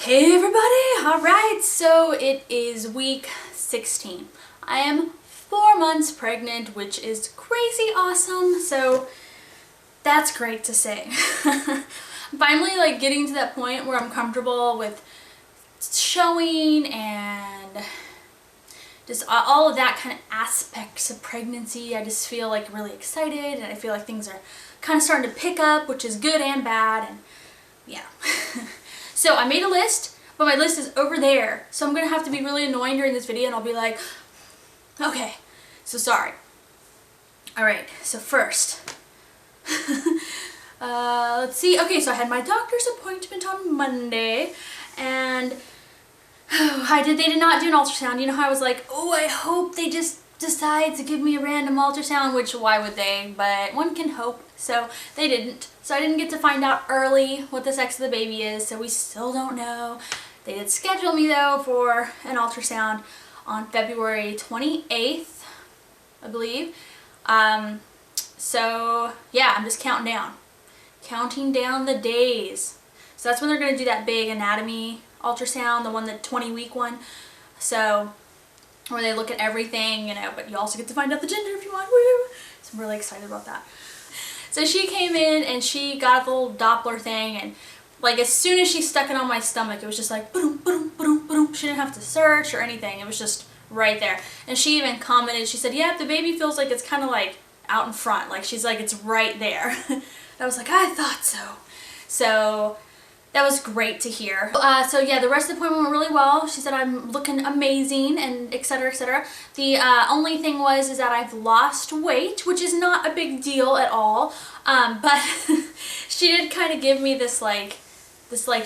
Hey everybody! Alright, so it is week 16. I am 4 months pregnant, which is crazy awesome, so that's great to say. I'm finally getting to that point where I'm comfortable with showing and just all of that kind of aspects of pregnancy. I just feel really excited, and I feel like things are kind of starting to pick up, which is good and bad, and yeah. So I made a list, but my list is over there. So I'm going to have to be really annoying during this video, and I'll be like, okay, so sorry. Alright, so first, let's see. Okay, so I had my doctor's appointment on Monday, and they did not do an ultrasound. You know how I was like, oh, I hope they just decide to give me a random ultrasound, which why would they? But one can hope. So they didn't. So I didn't get to find out early what the sex of the baby is, so we still don't know. They did schedule me though for an ultrasound on February 28th, I believe. So yeah, I'm just counting down the days. So that's when they're going to do that big anatomy ultrasound, the 20-week one. So where they look at everything, you know, but you also get to find out the gender if you want. Woo! So I'm really excited about that. So she came in and she got the little Doppler thing, and as soon as she stuck it on my stomach, it was just like boom, boom, boom, boom. She didn't have to search or anything. It was just right there. And she even commented, she said, yeah, the baby feels like it's kind of out in front. She's like, it's right there. And I was like, I thought so. So that was great to hear. So yeah, the rest of the appointment went really well. She said I'm looking amazing and etc, etc. The only thing is that I've lost weight, which is not a big deal at all. But she did kind of give me this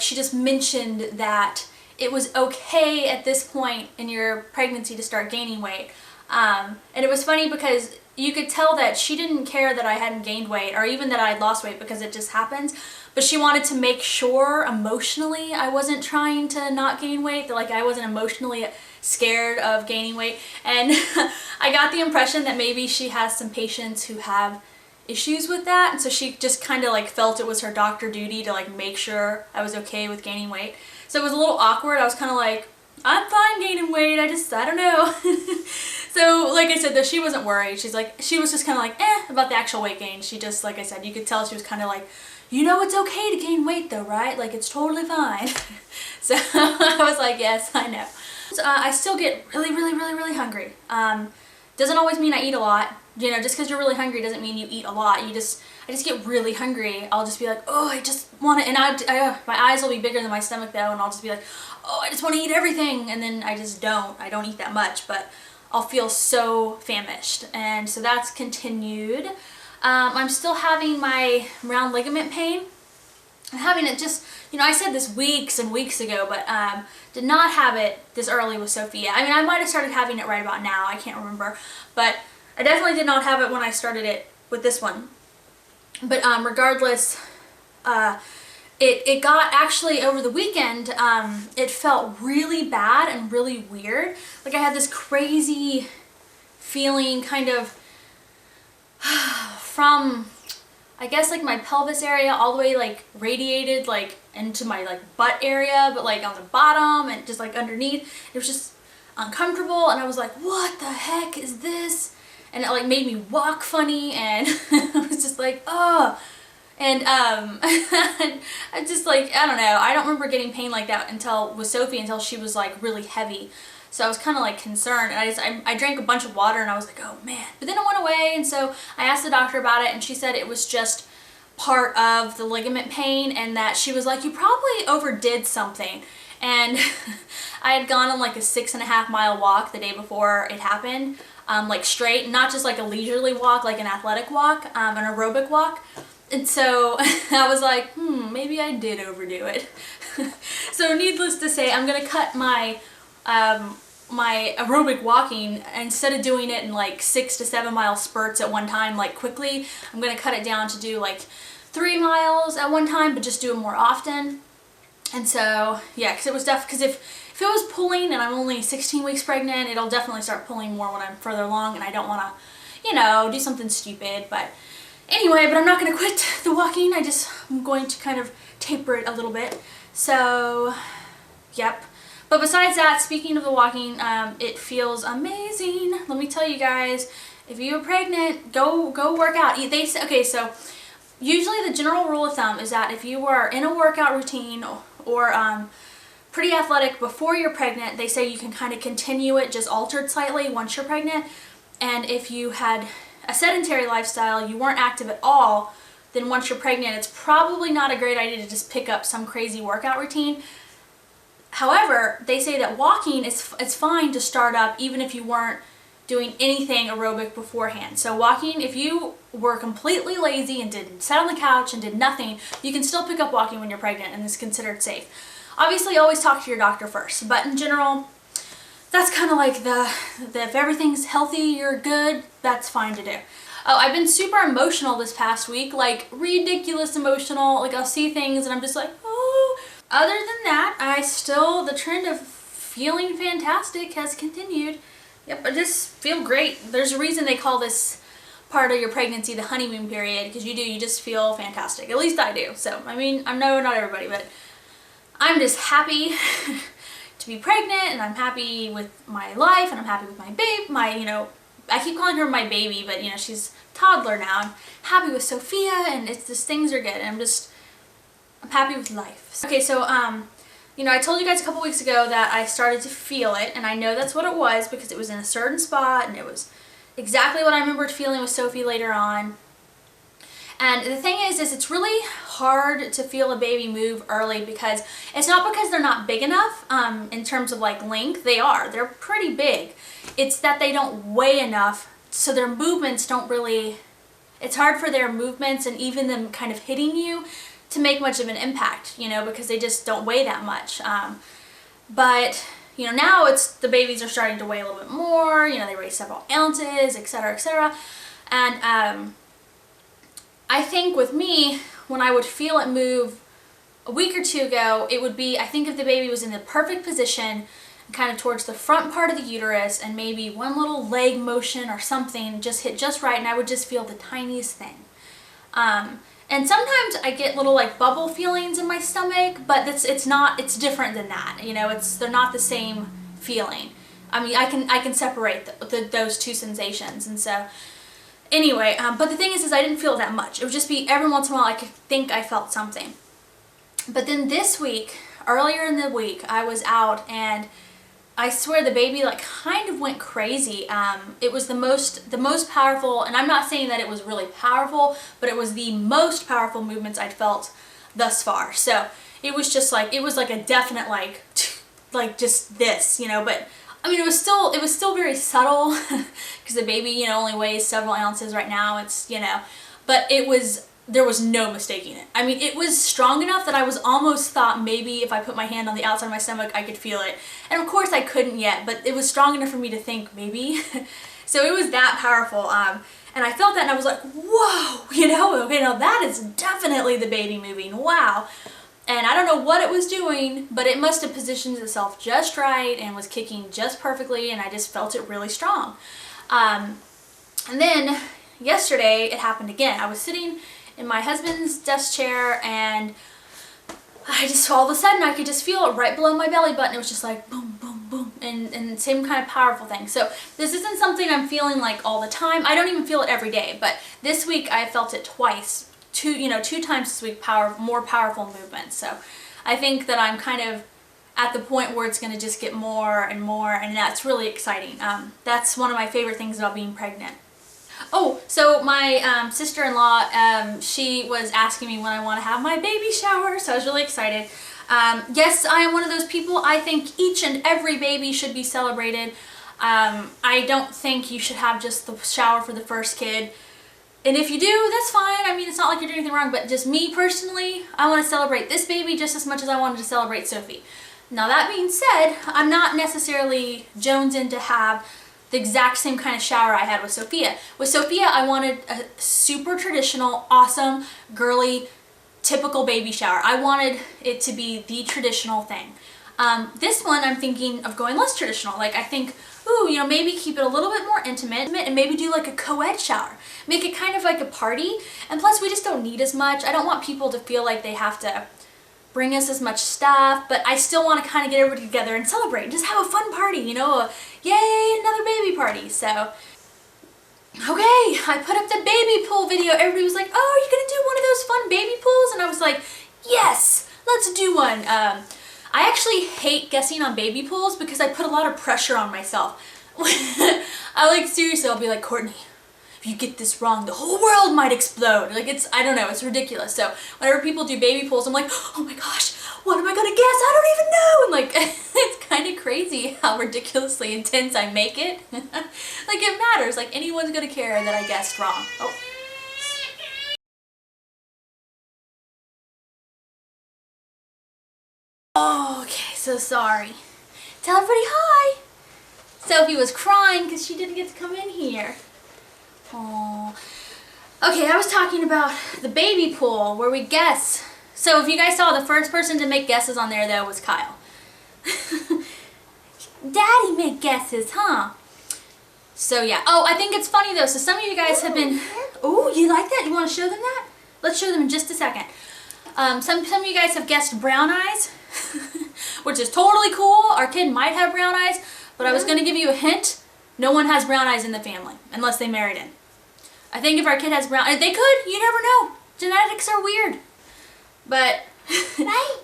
she just mentioned that it was okay at this point in your pregnancy to start gaining weight. And it was funny because you could tell that she didn't care that I hadn't gained weight or even that I had lost weight, because it just happens. But she wanted to make sure emotionally I wasn't trying to not gain weight, that I wasn't emotionally scared of gaining weight. And I got the impression that maybe she has some patients who have issues with that, and so she just kind of felt it was her doctor duty to make sure I was okay with gaining weight. So it was a little awkward. I was kind of like, I'm fine gaining weight, I don't know. So like I said, though, she wasn't worried. She was just kind of about the actual weight gain. She just, like I said, you could tell she was kind of you know it's okay to gain weight though, right? It's totally fine. So I was like, yes, I know. So, I still get really hungry. Doesn't always mean I eat a lot. You know, just because you're really hungry doesn't mean you eat a lot. I just get really hungry. I'll just be like, oh, I just want to, and my eyes will be bigger than my stomach though, and I'll just be like, oh, I just want to eat everything, and then I just don't. I don't eat that much, but I'll feel so famished, and so that's continued. I'm still having my round ligament pain. I'm having it just, you know, I said this weeks and weeks ago, but did not have it this early with Sophia. I mean, I might have started having it right about now. I can't remember, but I definitely did not have it when I started it with this one. But regardless, it got actually over the weekend, it felt really bad and really weird. I had this crazy feeling kind of from, I guess, my pelvis area all the way radiated into my butt area, but on the bottom and just underneath. It was just uncomfortable, and I was like, what the heck is this? And it made me walk funny, and I was just like, oh. And I just I don't know, I don't remember getting pain like that with Sophie until she was really heavy. So I was kind of concerned, and I drank a bunch of water, and I was like, oh man. But then it went away, and so I asked the doctor about it, and she said it was just part of the ligament pain, and that she was like, you probably overdid something. And I had gone on a 6.5 mile walk the day before it happened, straight, not just a leisurely walk, an athletic walk, an aerobic walk. And so I was like, maybe I did overdo it. So needless to say, I'm going to cut my my aerobic walking, instead of doing it in 6 to 7 mile spurts at one time, quickly, I'm going to cut it down to do 3 miles at one time, but just do it more often. And so, yeah, because if it was pulling and I'm only 16 weeks pregnant, it'll definitely start pulling more when I'm further along, and I don't want to, you know, do something stupid. But anyway, I'm not going to quit the walking. I'm going to kind of taper it a little bit. So Yep. But besides that, speaking of the walking, it feels amazing. Let me tell you guys, if you're pregnant, go work out. They say, okay, so usually the general rule of thumb is that if you are in a workout routine or pretty athletic before you're pregnant, they say you can kind of continue it, just altered slightly once you're pregnant. And if you had a sedentary lifestyle, you weren't active at all, then once you're pregnant, it's probably not a great idea to just pick up some crazy workout routine. However, they say that walking it's fine to start up even if you weren't doing anything aerobic beforehand. So walking, if you were completely lazy and sat on the couch and did nothing, you can still pick up walking when you're pregnant and it's considered safe. Obviously, always talk to your doctor first, but in general, that's kind of like the if everything's healthy, you're good, that's fine to do. Oh, I've been super emotional this past week, like ridiculous emotional. Like I'll see things and I'm just like, oh. Other than that, the trend of feeling fantastic has continued. Yep, I just feel great. There's a reason they call this part of your pregnancy the honeymoon period, because you just feel fantastic. At least I do. So, I mean, I know not everybody, but I'm just happy to be pregnant, and I'm happy with my life, and I'm happy with my babe, I keep calling her my baby, but she's a toddler now. I'm happy with Sophia, and it's just, things are good, and I'm happy with life. Okay, so, I told you guys a couple weeks ago that I started to feel it, and I know that's what it was because it was in a certain spot, and it was exactly what I remembered feeling with Sophie later on. And the thing is it's really hard to feel a baby move early because it's not because they're not big enough in terms of like length. They're pretty big. It's that they don't weigh enough, so their movements don't really, it's hard for their movements and even them kind of hitting you to make much of an impact, because they just don't weigh that much. But now the babies are starting to weigh a little bit more, they weigh several ounces, etc., etc. And I think with me, when I would feel it move a week or two ago, it would be, I think if the baby was in the perfect position, kind of towards the front part of the uterus, and maybe one little leg motion or something just hit just right, and I would just feel the tiniest thing. And sometimes I get little like bubble feelings in my stomach, but it's different than that. They're not the same feeling. I mean, I can separate those two sensations, and so anyway. But the thing is I didn't feel that much. It would just be every once in a while I could think I felt something. But then this week, earlier in the week, I was out and I swear the baby like kind of went crazy. It was the most powerful, and I'm not saying that it was really powerful, but it was the most powerful movements I'd felt thus far. So it was just like, it was like a definite like just this, but I mean it was still very subtle because the baby, only weighs several ounces right now. It's, but there was no mistaking it. I mean, it was strong enough that I was almost thought maybe if I put my hand on the outside of my stomach, I could feel it. And of course I couldn't yet, but it was strong enough for me to think maybe. So it was that powerful. And I felt that and I was like, whoa, okay, now that is definitely the baby moving, wow. And I don't know what it was doing, but it must have positioned itself just right and was kicking just perfectly, and I just felt it really strong. And then yesterday it happened again. I was sitting in my husband's desk chair, and I just, all of a sudden, I could just feel it right below my belly button. It was just like boom, boom, boom, and same kind of powerful thing. So this isn't something I'm feeling like all the time. I don't even feel it every day, but this week I felt it twice, two times this week, more powerful movements. So I think that I'm kind of at the point where it's going to just get more and more, and that's really exciting. That's one of my favorite things about being pregnant. Oh, so my sister-in-law, she was asking me when I want to have my baby shower, so I was really excited. Yes, I am one of those people. I think each and every baby should be celebrated. I don't think you should have just the shower for the first kid. And if you do, that's fine. I mean, it's not like you're doing anything wrong, but just me personally, I want to celebrate this baby just as much as I wanted to celebrate Sophie. Now, that being said, I'm not necessarily jonesing to have the exact same kind of shower I had with Sophia. With Sophia, I wanted a super traditional, awesome, girly, typical baby shower. I wanted it to be the traditional thing. This one, I'm thinking of going less traditional. Like, I think, ooh, maybe keep it a little bit more intimate and maybe do like a co-ed shower. Make it kind of like a party. And plus, we just don't need as much. I don't want people to feel like they have to bring us as much stuff, but I still want to kind of get everybody together and celebrate and just have a fun party, you know, yay, another baby party. So, okay, I put up the baby pool video. Everybody was like, oh, are you gonna do one of those fun baby pools? And I was like, yes, let's do one. I actually hate guessing on baby pools because I put a lot of pressure on myself. I like, seriously, I'll be like, Courtney, if you get this wrong, the whole world might explode. Like, I don't know, it's ridiculous. So whenever people do baby pools, I'm like, oh my gosh, what am I gonna guess? I don't even know. And like, it's kind of crazy how ridiculously intense I make it. Like, it matters. Like, anyone's gonna care that I guessed wrong. Oh, okay, so sorry. Tell everybody hi. Sophie was crying because she didn't get to come in here. Oh. Okay, I was talking about the baby pool where we guess. So if you guys saw, the first person to make guesses on there though was Kyle. Daddy made guesses, huh? So yeah. Oh, I think it's funny though. So some of you guys have been, oh, you like that? You want to show them that? Let's show them in just a second. Some of you guys have guessed brown eyes, which is totally cool. Our kid might have brown eyes, but I was going to give you a hint. No one has brown eyes in the family, unless they married in. I think if our kid has brown eyes, they could, you never know. Genetics are weird. But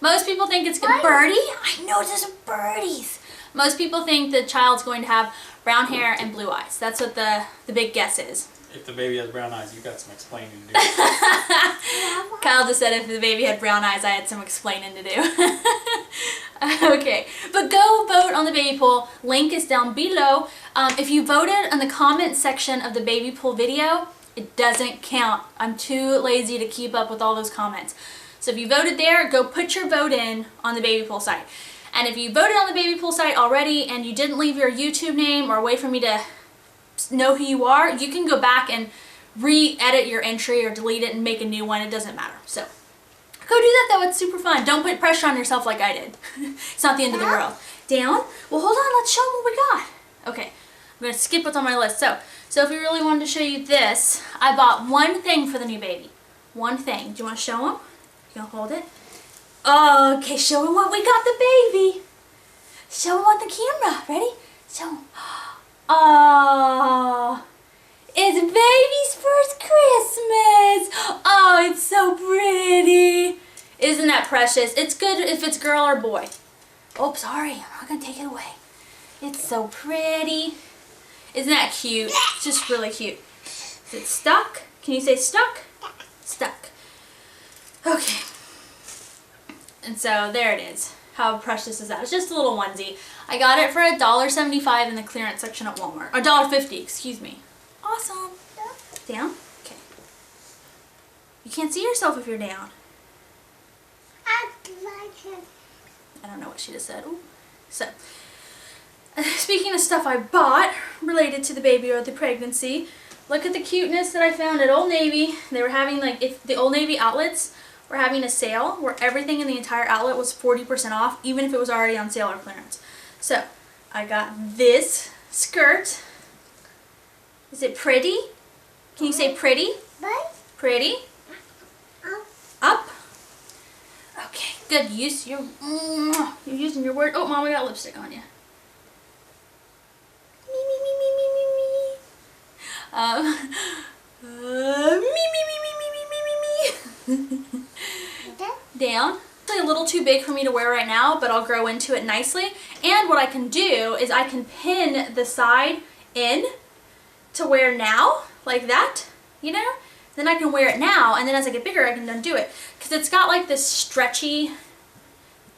most people think it's good. Birdie? I know there's birdies. Most people think the child's going to have brown hair and blue eyes. That's what the big guess is. If the baby has brown eyes, you've got some explaining to do. Kyle just said if the baby had brown eyes, I had some explaining to do. Okay, but go vote on the baby pool. Link is down below. If you voted in the comment section of the baby pool video, it doesn't count. I'm too lazy to keep up with all those comments. So if you voted there, go put your vote in on the baby pool site. And if you voted on the baby pool site already and you didn't leave your YouTube name or wait for me to know who you are, you can go back and re-edit your entry or delete it and make a new one. It doesn't matter. So go do that though. It's super fun. Don't put pressure on yourself like I did. It's not the end of the world. Down? Well, hold on. Let's show them what we got. Okay. I'm going to skip what's on my list. So if we really wanted to show you this, I bought one thing for the new baby. One thing. Do you want to show them? You going to hold it? Okay. Show them what we got the baby. Show them on the camera. Ready? Show them. Oh, it's baby's first Christmas. Oh, it's so pretty. Isn't that precious? It's good if it's girl or boy. Oh, sorry. I'm not going to take it away. It's so pretty. Isn't that cute? It's just really cute. Is it stuck? Can you say stuck? Stuck. Okay. And so there it is. How precious is that? It's just a little onesie. I got it for $1.75 in the clearance section at Walmart. Or $1.50, excuse me. Awesome. Down? Okay. You can't see yourself if you're down. I don't know what she just said. Ooh. So, speaking of stuff I bought related to the baby or the pregnancy, look at the cuteness that I found at Old Navy. They were having, like, if the Old Navy outlets were having a sale where everything in the entire outlet was 40% off, even if it was already on sale or clearance. So, I got this skirt. Is it pretty? Can you say pretty? Pretty. Up. Okay, good. You're using your word. Oh, Mom, we got lipstick on you. Down. It's a little too big for me to wear right now, but I'll grow into it nicely. And what I can do is I can pin the side in to wear now, like that, you know? Then I can wear it now, and then as I get bigger, I can undo it. Because it's got like this stretchy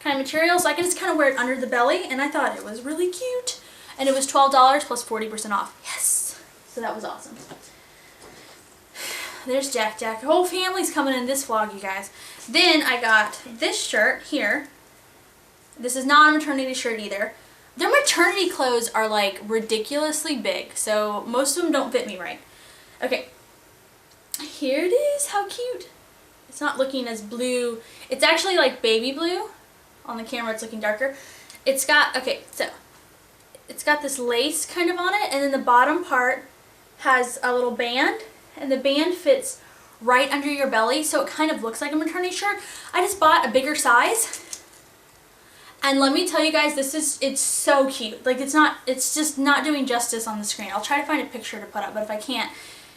kind of material, so I can just kind of wear it under the belly, and I thought it was really cute. And it was $12 plus 40% off. Yes! So that was awesome. There's Jack. The whole family's coming in this vlog, you guys. Then I got this shirt here. This is not a maternity shirt either. Their maternity clothes are like ridiculously big, so most of them don't fit me right. Okay, here it is. How cute. It's not looking as blue. It's actually like baby blue. On the camera it's looking darker. It's got, okay, so it's got this lace kind of on it, and then the bottom part has a little band, and the band fits right under your belly so it kind of looks like a maternity shirt. I just bought a bigger size. And let me tell you guys, it's so cute. Like it's just not doing justice on the screen. I'll try to find a picture to put up, but if I can't,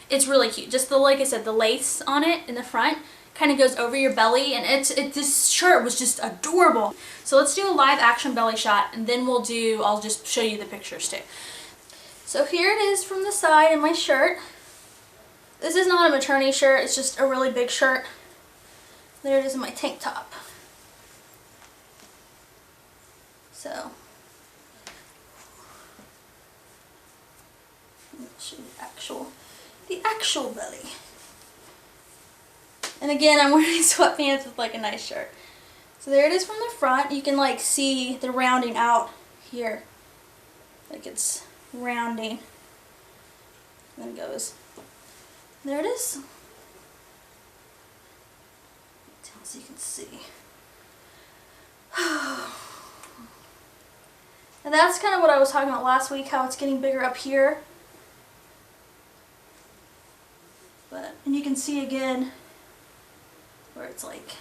it's really cute. Just like I said, the lace on it in the front kind of goes over your belly, and this shirt was just adorable. So let's do a live action belly shot, and then I'll just show you the pictures too. So here it is from the side in my shirt. This is not a maternity shirt, it's just a really big shirt. There it is in my tank top. So, let's show you the actual belly. And again, I'm wearing sweatpants with like a nice shirt. So there it is from the front. You can like see the rounding out here. Like it's rounding. And then it goes. There it is. Down so you can see. And that's kind of what I was talking about last week, how it's getting bigger up here. And you can see again where it's like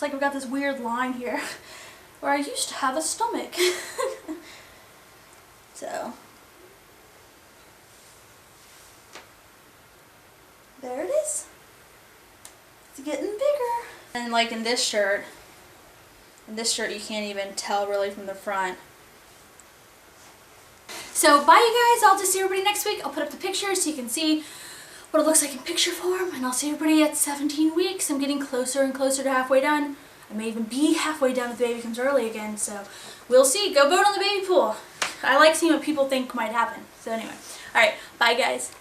I've got this weird line here where I used to have a stomach. So there it is. It's getting bigger. And like in this shirt you can't even tell really from the front. So bye you guys, I'll just see everybody next week. I'll put up the pictures so you can see what it looks like in picture form, and I'll see everybody at 17 weeks. I'm getting closer and closer to halfway done. I may even be halfway done if the baby comes early again, so we'll see. Go vote on the baby pool. I like seeing what people think might happen. So anyway, alright, bye guys.